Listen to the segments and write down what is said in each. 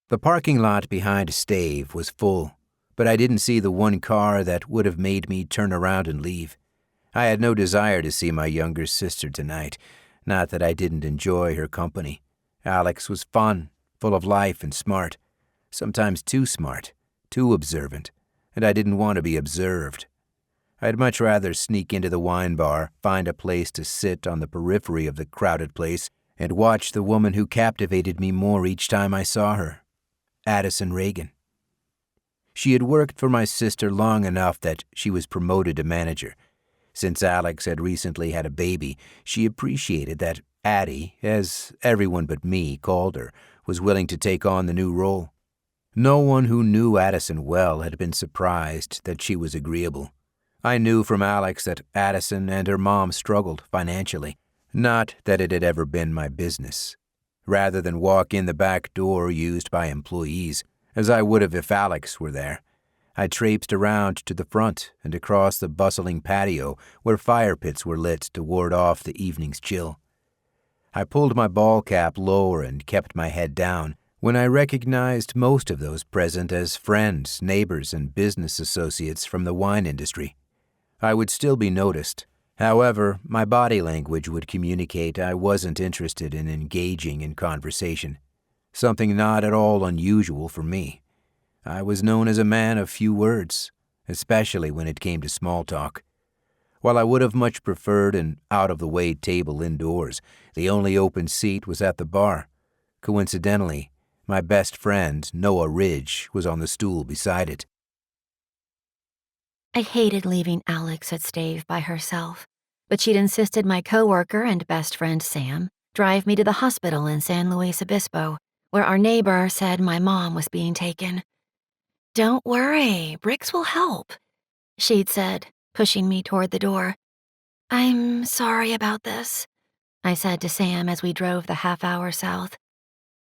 The parking lot behind Stave was full, but I didn't see the one car that would have made me turn around and leave. I had no desire to see my younger sister tonight, not that I didn't enjoy her company. Alex was fun, full of life and smart, sometimes too smart, too observant, and I didn't want to be observed. I'd much rather sneak into the wine bar, find a place to sit on the periphery of the crowded place, and watch the woman who captivated me more each time I saw her, Addison Reagan. She had worked for my sister long enough that she was promoted to manager. Since Alex had recently had a baby, she appreciated that Addie, as everyone but me called her, was willing to take on the new role. No one who knew Addison well had been surprised that she was agreeable. I knew from Alex that Addison and her mom struggled financially, not that it had ever been my business. Rather than walk in the back door used by employees, as I would have if Alex were there, I traipsed around to the front and across the bustling patio where fire pits were lit to ward off the evening's chill. I pulled my ball cap lower and kept my head down when I recognized most of those present as friends, neighbors, and business associates from the wine industry. I would still be noticed. However, my body language would communicate I wasn't interested in engaging in conversation, something not at all unusual for me. I was known as a man of few words, especially when it came to small talk. While I would have much preferred an out-of-the-way table indoors, the only open seat was at the bar. Coincidentally, my best friend, Noah Ridge, was on the stool beside it. I hated leaving Alex at Stave by herself, but she'd insisted my coworker and best friend Sam drive me to the hospital in San Luis Obispo, where our neighbor said my mom was being taken. "Don't worry, Brix will help," she'd said, pushing me toward the door. "I'm sorry about this," I said to Sam as we drove the half-hour south.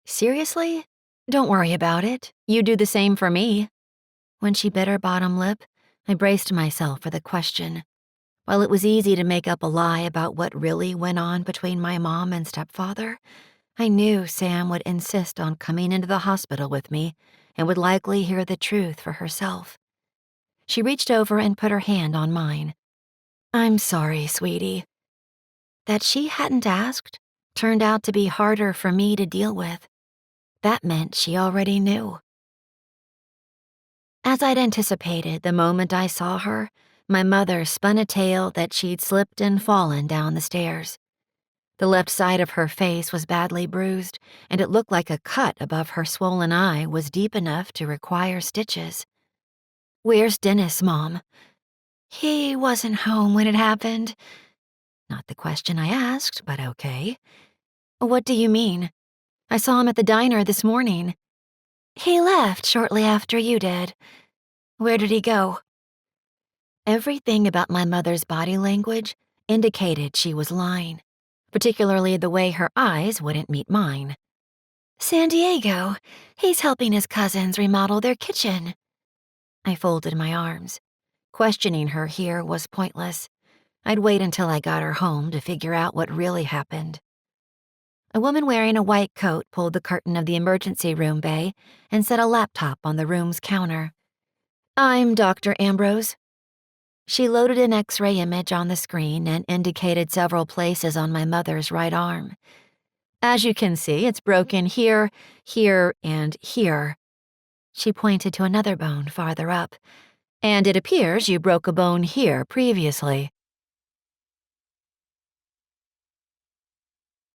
"Seriously? Don't worry about it. You do the same for me." When she bit her bottom lip, I braced myself for the question. While it was easy to make up a lie about what really went on between my mom and stepfather, I knew Sam would insist on coming into the hospital with me and would likely hear the truth for herself. She reached over and put her hand on mine. "I'm sorry, sweetie." That she hadn't asked turned out to be harder for me to deal with. That meant she already knew. As I'd anticipated the moment I saw her, my mother spun a tale that she'd slipped and fallen down the stairs. The left side of her face was badly bruised, and it looked like a cut above her swollen eye was deep enough to require stitches. "Where's Dennis, Mom?" "He wasn't home when it happened." Not the question I asked, but okay. "What do you mean? I saw him at the diner this morning." "He left shortly after you did." "Where did he go?" Everything about my mother's body language indicated she was lying, particularly the way her eyes wouldn't meet mine. "San Diego. He's helping his cousins remodel their kitchen." I folded my arms. Questioning her here was pointless. I'd wait until I got her home to figure out what really happened. A woman wearing a white coat pulled the curtain of the emergency room bay and set a laptop on the room's counter. "I'm Dr. Ambrose." She loaded an X-ray image on the screen and indicated several places on my mother's right arm. "As you can see, it's broken here, here, and here." She pointed to another bone farther up. "And it appears you broke a bone here previously."